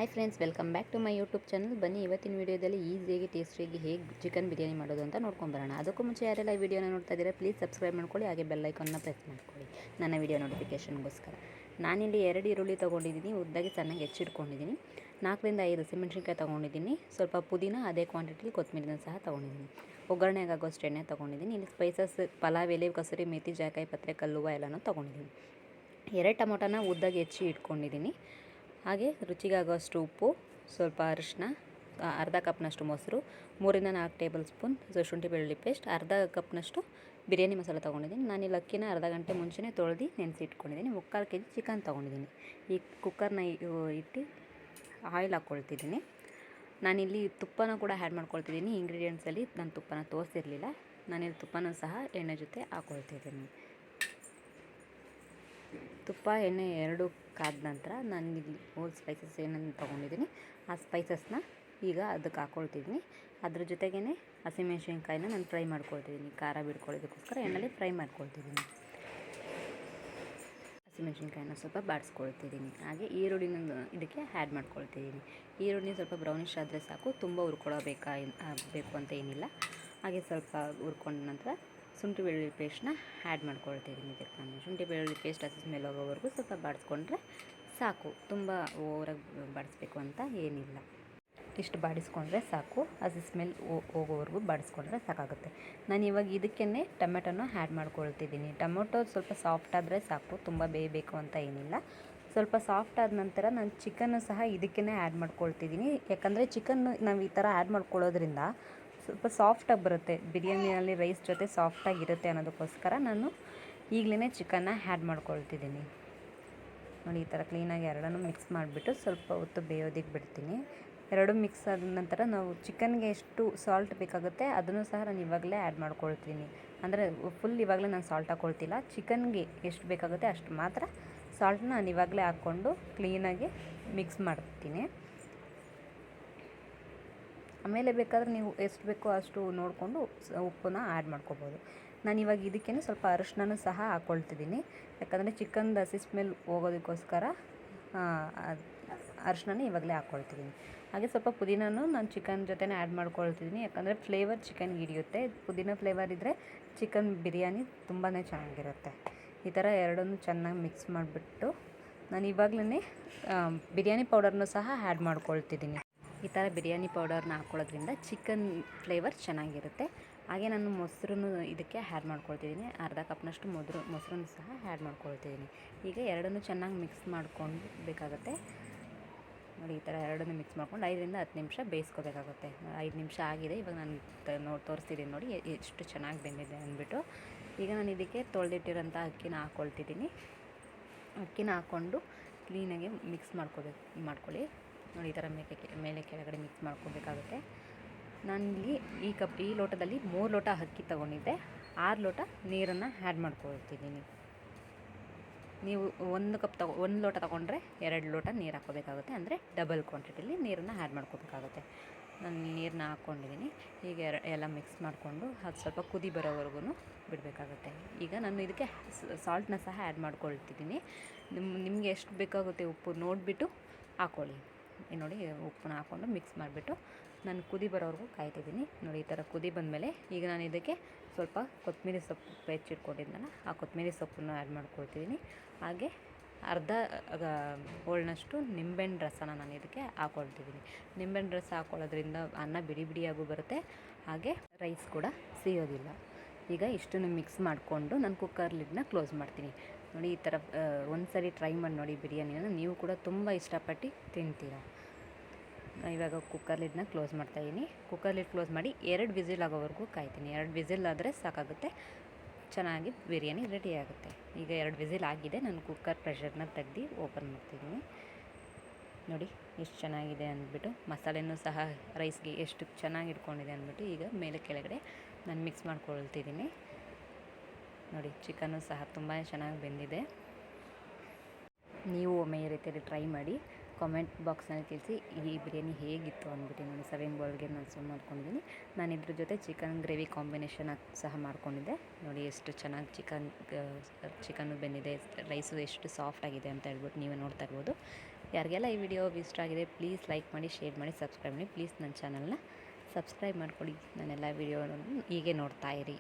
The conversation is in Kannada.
Hi friends, welcome back to my YouTube channel. ಬನ್ನಿ ಇವತ್ತಿನ ವೀಡಿಯೋದಲ್ಲಿ ಈಸಿಯಾಗಿ ಟೇಸ್ಟಿಯಾಗಿ ಹೇಗೆ ಚಿಕನ್ ಬಿರಿಯಾನಿ ಮಾಡೋದು ಅಂತ ನೋಡ್ಕೊಂಬರೋಣ. ಅದಕ್ಕೂ ಮುಂಚೆ ಯಾರೆಲ್ಲ ಈ ವಿಡಿಯೋನ ನೋಡ್ತಾ ಇದ್ದೀರಾ ಪ್ಲೀಸ್ ಸಬ್ಸ್ಕ್ರೈಬ್ ಮಾಡ್ಕೊಳ್ಳಿ, ಹಾಗೆ ಬೆಲ್ ಐಕಾನ್ನ ಪ್ರೆಸ್ ಮಾಡ್ಕೊಳ್ಳಿ ನನ್ನ ವಿಡಿಯೋ ನೋಟಿಫಿಕೇಷನ್ಗೋಸ್ಕರ. ನಾನಿಲ್ಲಿ 2 ಈರುಳ್ಳಿ ತೊಗೊಂಡಿದ್ದೀನಿ, ಉದ್ದಾಗಿ ಚೆನ್ನಾಗಿ ಹೆಚ್ಚಿಟ್ಕೊಂಡಿದ್ದೀನಿ. 4 ರಿಂದ 5 ಹಸಿಮೆಣಸಿನ್ಕಾಯಿ ತೊಗೊಂಡಿದ್ದೀನಿ, ಸ್ವಲ್ಪ ಪುದೀನ ಅದೇ ಕ್ವಾಂಟಿಟಿಲಿ ಕೊತ್ತಂಬರಿನ ಸಹ ತೊಗೊಂಡಿದ್ದೀನಿ. ಒಗ್ಗರಣೆಗೆ ಆಗೋಷ್ಟು ಎಣ್ಣೆ ತೊಗೊಂಡಿದ್ದೀನಿ. ಇಲ್ಲಿ ಸ್ಪೈಸಸ್ ಪಲಾವ್ ಎಲೆ, ಕಸೂರಿ ಮೇಥಿ, ಜಾಕಾಯಿ ಪತ್ರೆ, ಕಲ್ಲುವ ಎಲ್ಲನೂ ತೊಗೊಂಡಿದ್ದೀನಿ. 2 ಟೊಮೊಟೊನ ಉದ್ದಾಗಿ ಹೆಚ್ಚಿ ಇಟ್ಕೊಂಡಿದ್ದೀನಿ. ಹಾಗೆ ರುಚಿಗೆ ಆಗೋಷ್ಟು ಉಪ್ಪು, ಸ್ವಲ್ಪ ಅರಿಶಿನ, ಅರ್ಧ ಕಪ್ನಷ್ಟು ಮೊಸರು, 3 ರಿಂದ 4 ಟೇಬಲ್ ಸ್ಪೂನ್ ಶುಂಠಿ ಬೆಳ್ಳುಳ್ಳಿ ಪೇಸ್ಟ್, ಅರ್ಧ ಕಪ್ನಷ್ಟು ಬಿರಿಯಾನಿ ಮಸಾಲೆ ತೊಗೊಂಡಿದ್ದೀನಿ. ನಾನಿಲ್ಲಿ ಅಕ್ಕಿನ ಅರ್ಧ ಗಂಟೆ ಮುಂಚೆನೇ ತೊಳೆದು ನೆನೆಸಿ ಇಟ್ಕೊಂಡಿದ್ದೀನಿ. 3/4 kg ಚಿಕನ್ ತೊಗೊಂಡಿದ್ದೀನಿ. ಈ ಕುಕ್ಕರ್ನ ಇಟ್ಟು ಆಯಿಲ್ ಹಾಕ್ಕೊಳ್ತಿದ್ದೀನಿ. ನಾನಿಲ್ಲಿ ತುಪ್ಪನ ಕೂಡ ಆ್ಯಡ್ ಮಾಡ್ಕೊಳ್ತಿದ್ದೀನಿ. ಇಂಗ್ರೀಡಿಯೆಂಟ್ಸಲ್ಲಿ ನಾನು ತುಪ್ಪನ ತೋರಿಸಿರಲಿಲ್ಲ. ನಾನಿಲ್ಲಿ ತುಪ್ಪನೂ ಸಹ ಎಣ್ಣೆ ಜೊತೆ ಹಾಕ್ಕೊಳ್ತಿದ್ದೀನಿ. ತುಪ್ಪ ಎಣ್ಣೆ ಎರಡು ಕಾದ ನಂತರ ನಾನು ಇಲ್ಲಿ ಹೋಲ್ ಸ್ಪೈಸಸ್ ಏನೇನು ತೊಗೊಂಡಿದ್ದೀನಿ ಆ ಸ್ಪೈಸಸ್ನ ಈಗ ಅದಕ್ಕೆ ಹಾಕ್ಕೊಳ್ತಿದ್ದೀನಿ. ಅದ್ರ ಜೊತೆಗೇ ಹಸಿಮೆಣ್ಸಿನ್ಕಾಯಿನ ನಾನು ಫ್ರೈ ಮಾಡ್ಕೊಳ್ತಿದ್ದೀನಿ. ಖಾರ ಬಿಡ್ಕೊಳ್ಳೋದಕ್ಕೋಸ್ಕರ ಎಣ್ಣೆಲಿ ಫ್ರೈ ಮಾಡ್ಕೊಳ್ತಿದ್ದೀನಿ. ಹಸಿಮೆಣ್ಸಿನ್ಕಾಯಿನ ಸ್ವಲ್ಪ ಬಾಡಿಸ್ಕೊಳ್ತಿದ್ದೀನಿ. ಹಾಗೆ ಈರುಳ್ಳಿನ ಇದಕ್ಕೆ ಆ್ಯಡ್ ಮಾಡ್ಕೊಳ್ತಿದ್ದೀನಿ. ಈರುಳ್ಳಿ ಸ್ವಲ್ಪ ಬ್ರೌನಿಷ್ ಆದರೆ ಸಾಕು, ತುಂಬ ಬೇಕು ಅಂತ ಏನಿಲ್ಲ. ಹಾಗೆ ಸ್ವಲ್ಪ ಹುರ್ಕೊಂಡ ನಂತರ ಶುಂಠಿ ಬೆಳ್ಳುಳ್ಳಿ ಪೇಸ್ಟ್ನ ಆ್ಯಡ್ ಮಾಡ್ಕೊಳ್ತಿದ್ದೀನಿ. ಇದಕ್ಕೆ ನಾನು ಶುಂಠಿ ಬೆಳ್ಳುಳ್ಳಿ ಪೇಸ್ಟ್ ಹಸಿ ಸ್ಮೆಲ್ ಹೋಗೋವರೆಗೂ ಸ್ವಲ್ಪ ಬಾಡಿಸ್ಕೊಂಡ್ರೆ ಸಾಕು. ತುಂಬ ಓವರಾಗಿ ಬಾಡಿಸ್ಬೇಕು ಅಂತ ಏನಿಲ್ಲ, ಇಷ್ಟು ಬಾಡಿಸ್ಕೊಂಡ್ರೆ ಸಾಕು. ಹಸಿ ಸ್ಮೆಲ್ ಹೋಗೋವರೆಗೂ ಬಾಡಿಸ್ಕೊಂಡ್ರೆ ಸಾಕಾಗುತ್ತೆ. ನಾನು ಇವಾಗ ಇದಕ್ಕೇ ಟೊಮೆಟೊನ ಆ್ಯಡ್ ಮಾಡ್ಕೊಳ್ತಿದ್ದೀನಿ. ಟೊಮೆಟೊ ಸ್ವಲ್ಪ ಸಾಫ್ಟ್ ಆದರೆ ಸಾಕು, ತುಂಬ ಬೇಯಬೇಕು ಅಂತ ಏನಿಲ್ಲ. ಸ್ವಲ್ಪ ಸಾಫ್ಟ್ ಆದ ನಂತರ ನಾನು ಚಿಕನ್ನು ಸಹ ಇದಕ್ಕೇ ಆ್ಯಡ್ ಮಾಡ್ಕೊಳ್ತಿದ್ದೀನಿ. ಯಾಕಂದರೆ ಚಿಕನ್ ನಾವು ಈ ಥರ ಆ್ಯಡ್ ಮಾಡ್ಕೊಳ್ಳೋದ್ರಿಂದ ಸ್ವಲ್ಪ ಸಾಫ್ಟಾಗಿ ಬರುತ್ತೆ, ಬಿರಿಯಾನಿಯಲ್ಲಿ ರೈಸ್ ಜೊತೆ ಸಾಫ್ಟಾಗಿರುತ್ತೆ ಅನ್ನೋದಕ್ಕೋಸ್ಕರ ನಾನು ಈಗಲೇ ಚಿಕನ್ನ ಆ್ಯಡ್ ಮಾಡ್ಕೊಳ್ತಿದ್ದೀನಿ. ನೋಡಿ, ಈ ಥರ ಕ್ಲೀನಾಗಿ ಎರಡನ್ನೂ ಮಿಕ್ಸ್ ಮಾಡಿಬಿಟ್ಟು ಸ್ವಲ್ಪ ಹೊತ್ತು ಬೇಯೋದಕ್ಕೆ ಬಿಡ್ತೀನಿ. ಎರಡು ಮಿಕ್ಸ್ ಆದ ನಂತರ ನಾವು ಚಿಕನ್ಗೆ ಎಷ್ಟು ಸಾಲ್ಟ್ ಬೇಕಾಗುತ್ತೆ ಅದನ್ನು ಸಹ ನಾನು ಇವಾಗಲೇ ಆ್ಯಡ್ ಮಾಡ್ಕೊಳ್ತೀನಿ. ಅಂದರೆ ಫುಲ್ ಇವಾಗಲೇ ನಾನು ಸಾಲ್ಟ್ ಹಾಕ್ಕೊಳ್ತಿಲ್ಲ. ಚಿಕನ್ಗೆ ಎಷ್ಟು ಬೇಕಾಗುತ್ತೆ ಅಷ್ಟು ಮಾತ್ರ ಸಾಲ್ಟನ್ನ ನಾನು ಇವಾಗಲೇ ಹಾಕ್ಕೊಂಡು ಕ್ಲೀನಾಗಿ ಮಿಕ್ಸ್ ಮಾಡ್ತೀನಿ. ಆಮೇಲೆ ಬೇಕಾದರೆ ನೀವು ಎಷ್ಟು ಬೇಕೋ ಅಷ್ಟು ನೋಡಿಕೊಂಡು ಉಪ್ಪನ್ನ ಆ್ಯಡ್ ಮಾಡ್ಕೋಬೋದು. ನಾನು ಇವಾಗ ಇದಕ್ಕೇ ಸ್ವಲ್ಪ ಅರಿಶಿನನೂ ಸಹ ಹಾಕ್ಕೊಳ್ತಿದ್ದೀನಿ. ಯಾಕಂದರೆ ಚಿಕನ್ದು ಹಸಿ ಸ್ಮೆಲ್ ಹೋಗೋದಕ್ಕೋಸ್ಕರ ಅರಿಶಿನ ಇವಾಗಲೇ ಹಾಕ್ಕೊಳ್ತಿದ್ದೀನಿ. ಹಾಗೆ ಸ್ವಲ್ಪ ಪುದೀನೂ ನಾನು ಚಿಕನ್ ಜೊತೆನೇ ಆ್ಯಡ್ ಮಾಡ್ಕೊಳ್ತಿದ್ದೀನಿ. ಯಾಕಂದರೆ ಫ್ಲೇವರ್ ಚಿಕನ್ಗೆ ಹಿಡಿಯುತ್ತೆ. ಪುದೀನ ಫ್ಲೇವರ್ ಇದ್ದರೆ ಚಿಕನ್ ಬಿರಿಯಾನಿ ತುಂಬಾ ಚೆನ್ನಾಗಿರುತ್ತೆ. ಈ ಥರ ಎರಡನ್ನೂ ಚೆನ್ನಾಗಿ ಮಿಕ್ಸ್ ಮಾಡಿಬಿಟ್ಟು ನಾನು ಇವಾಗಲೇ ಬಿರಿಯಾನಿ ಪೌಡರ್ನೂ ಸಹ ಆ್ಯಡ್ ಮಾಡ್ಕೊಳ್ತಿದ್ದೀನಿ. ಈ ಥರ ಬಿರಿಯಾನಿ ಪೌಡರ್ನ ಹಾಕ್ಕೊಳ್ಳೋದ್ರಿಂದ ಚಿಕನ್ ಫ್ಲೇವರ್ ಚೆನ್ನಾಗಿರುತ್ತೆ. ಹಾಗೆ ನಾನು ಮೊಸರನ್ನು ಇದಕ್ಕೆ ಆ್ಯಡ್ ಮಾಡ್ಕೊಳ್ತಿದ್ದೀನಿ. ಅರ್ಧ ಕಪ್ನಷ್ಟು ಮೊಸರನ್ನು ಸಹ ಆ್ಯಡ್ ಮಾಡ್ಕೊಳ್ತಿದ್ದೀನಿ. ಈಗ ಎರಡನ್ನೂ ಚೆನ್ನಾಗಿ ಮಿಕ್ಸ್ ಮಾಡ್ಕೊಂಡು ಬೇಕಾಗುತ್ತೆ. ನೋಡಿ, ಈ ಥರ ಎರಡನ್ನೂ ಮಿಕ್ಸ್ ಮಾಡ್ಕೊಂಡು 5 ರಿಂದ 10 ನಿಮಿಷ ಬೇಯಿಸ್ಕೋಬೇಕಾಗುತ್ತೆ. 5 ನಿಮಿಷ ಆಗಿದೆ. ಇವಾಗ ನಾನು ತೋರಿಸ್ತಿದ್ದೀನಿ ನೋಡಿ ಎಷ್ಟು ಚೆನ್ನಾಗಿ ಬೆಂದಿದೆ ಅಂದ್ಬಿಟ್ಟು. ಈಗ ನಾನು ಇದಕ್ಕೆ ತೊಳೆದಿಟ್ಟಿರೋಂಥ ಅಕ್ಕಿನ ಹಾಕ್ಕೊಳ್ತಿದ್ದೀನಿ. ಅಕ್ಕಿನ ಹಾಕ್ಕೊಂಡು ಕ್ಲೀನಾಗಿ ಮಿಕ್ಸ್ ಮಾಡ್ಕೊಳ್ಳಿ. ನೋಡಿ, ಈ ಥರ ಮೇಲೆ ಕೆಳಗಡೆ ಮಿಕ್ಸ್ ಮಾಡ್ಕೋಬೇಕಾಗುತ್ತೆ. ನಾನಿಲ್ಲಿ ಈ ಲೋಟದಲ್ಲಿ 3 ಲೋಟ ಅಕ್ಕಿ ತೊಗೊಂಡಿದ್ದೆ, 6 ಲೋಟ ನೀರನ್ನು ಆ್ಯಡ್ ಮಾಡ್ಕೊಳ್ತಿದ್ದೀನಿ. ನೀವು 1 ಲೋಟ ತೊಗೊಂಡ್ರೆ 2 ಲೋಟ ನೀರು ಹಾಕ್ಕೋಬೇಕಾಗುತ್ತೆ. ಅಂದರೆ ಡಬಲ್ ಕ್ವಾಂಟಿಟಿಲಿ ನೀರನ್ನು ಆ್ಯಡ್ ಮಾಡ್ಕೋಬೇಕಾಗುತ್ತೆ. ನಾನು ನೀರನ್ನ ಹಾಕ್ಕೊಂಡಿದ್ದೀನಿ. ಈಗ ಎಲ್ಲ ಮಿಕ್ಸ್ ಮಾಡಿಕೊಂಡು ಅದು ಸ್ವಲ್ಪ ಕುದಿ ಬರೋವರೆಗೂ ಬಿಡಬೇಕಾಗುತ್ತೆ. ಈಗ ನಾನು ಇದಕ್ಕೆ ಸಾಲ್ಟನ್ನ ಸಹ ಆ್ಯಡ್ ಮಾಡ್ಕೊಳ್ತಿದ್ದೀನಿ. ನಿಮಗೆ ಎಷ್ಟು ಬೇಕಾಗುತ್ತೆ ಉಪ್ಪು ನೋಡಿಬಿಟ್ಟು ಹಾಕ್ಕೊಳ್ಳಿ. ನೋಡಿ, ಉಪ್ಪನ್ನ ಹಾಕ್ಕೊಂಡು ಮಿಕ್ಸ್ ಮಾಡಿಬಿಟ್ಟು ನಾನು ಕುದಿ ಬರೋವರೆಗೂ ಕಾಯ್ತಿದ್ದೀನಿ. ನೋಡಿ, ಈ ಥರ ಕುದಿ ಬಂದಮೇಲೆ ಈಗ ನಾನು ಇದಕ್ಕೆ ಸ್ವಲ್ಪ ಕೊತ್ತಂಬರಿ ಸೊಪ್ಪು ಹೆಚ್ಚಿಟ್ಕೊಂಡಿದ್ದೆನಲ್ಲ ಆ ಕೊತ್ತಂಬರಿ ಸೊಪ್ಪನ್ನು ಆ್ಯಡ್ ಮಾಡ್ಕೊಳ್ತಿದ್ದೀನಿ. ಹಾಗೆ ಅರ್ಧ ಹೋಳನಷ್ಟು ನಿಂಬೆಹಣ್ಣು ರಸನ ನಾನು ಇದಕ್ಕೆ ಹಾಕ್ಕೊಳ್ತಿದ್ದೀನಿ. ನಿಂಬೆಹಣ್ಣು ರಸ ಹಾಕ್ಕೊಳ್ಳೋದ್ರಿಂದ ಅನ್ನ ಬಿಡಿ ಬಿಡಿಯಾಗೂ ಬರುತ್ತೆ, ಹಾಗೆ ರೈಸ್ ಕೂಡ ಸಿಯೋದಿಲ್ಲ. ಈಗ ಇಷ್ಟನ್ನು ಮಿಕ್ಸ್ ಮಾಡಿಕೊಂಡು ನಾನು ಕುಕ್ಕರ್ ಲಿಡ್ನ ಕ್ಲೋಸ್ ಮಾಡ್ತೀನಿ. ನೋಡಿ, ಈ ಥರ ಒಂದು ಸರಿ ಟ್ರೈ ಮಾಡಿ ನೋಡಿ ಬಿರಿಯಾನಿನ, ನೀವು ಕೂಡ ತುಂಬ ಇಷ್ಟಪಟ್ಟು ತಿಂತೀರ. ಇವಾಗ ಕುಕ್ಕರ್ ಲಿಡ್ನ ಕ್ಲೋಸ್ ಮಾಡ್ತಾಯಿದ್ದೀನಿ. ಕುಕ್ಕರ್ ಲಿಡ್ ಕ್ಲೋಸ್ ಮಾಡಿ 2 ವಿಸಿಲ್ ಆಗೋವರೆಗೂ ಕಾಯ್ತೀನಿ. 2 ವಿಸಿಲ್ ಆದರೆ ಸಾಕಾಗುತ್ತೆ, ಚೆನ್ನಾಗಿ ಬಿರಿಯಾನಿ ರೆಡಿ ಆಗುತ್ತೆ. ಈಗ 2 ವಿಸಿಲ್ ಆಗಿದೆ. ನಾನು ಕುಕ್ಕರ್ ಪ್ರೆಷರ್ನ ತೆಗೆದು ಓಪನ್ ಮಾಡ್ತಿದ್ದೀನಿ. ನೋಡಿ ಎಷ್ಟು ಚೆನ್ನಾಗಿದೆ ಅಂದ್ಬಿಟ್ಟು, ಮಸಾಲೆನೂ ಸಹ ರೈಸ್ಗೆ ಎಷ್ಟು ಚೆನ್ನಾಗಿ ಇಟ್ಕೊಂಡಿದೆ ಅಂದ್ಬಿಟ್ಟು ಈಗ ಮೇಲೆ ಕೆಳಗಡೆ ನಾನು ಮಿಕ್ಸ್ ಮಾಡ್ಕೊಳ್ತಿದ್ದೀನಿ. ನೋಡಿ, ಚಿಕನ್ನು ಸಹ ತುಂಬಾ ಚೆನ್ನಾಗಿ ಬೆಂದಿದೆ. ನೀವು ಒಮ್ಮೆ ಈ ರೀತಿಯಲ್ಲಿ ಟ್ರೈ ಮಾಡಿ ಕಾಮೆಂಟ್ ಬಾಕ್ಸ್ನಲ್ಲಿ ತಿಳಿಸಿ ಈ ಬಿರಿಯಾನಿ ಹೇಗಿತ್ತು ಅಂದ್ಬಿಟ್ಟು. ನಾನು ಸರ್ವಿಂಗ್ ಬೌಲ್ಗೆ ನಾನು ಸರ್ವ್ ಮಾಡ್ಕೊಂಡಿದ್ದೀನಿ. ನಾನು ಇದ್ರ ಜೊತೆ ಚಿಕನ್ ಗ್ರೇವಿ ಕಾಂಬಿನೇಷನ್ ಸಹ ಮಾಡ್ಕೊಂಡಿದ್ದೆ. ನೋಡಿ ಎಷ್ಟು ಚೆನ್ನಾಗಿ ಚಿಕನ್ನು ಬೆಂದಿದೆ, ರೈಸು ಎಷ್ಟು ಸಾಫ್ಟಾಗಿದೆ ಅಂತ ಹೇಳ್ಬಿಟ್ಟು ನೀವೇ ನೋಡ್ತಾ ಇರ್ಬೋದು. ಯಾರಿಗೆಲ್ಲ ಈ ವಿಡಿಯೋ ಇಷ್ಟ ಆಗಿದೆ ಪ್ಲೀಸ್ ಲೈಕ್ ಮಾಡಿ, ಶೇರ್ ಮಾಡಿ, ಸಬ್ಸ್ಕ್ರೈಬ್ ಮಾಡಿ. ಪ್ಲೀಸ್ ನನ್ನ ಚಾನಲ್ನ ಸಬ್ಸ್ಕ್ರೈಬ್ ಮಾಡ್ಕೊಳ್ಳಿ. ನನ್ನೆಲ್ಲ ವಿಡಿಯೋವನ್ನು ಹೀಗೆ ನೋಡ್ತಾ ಇರಿ.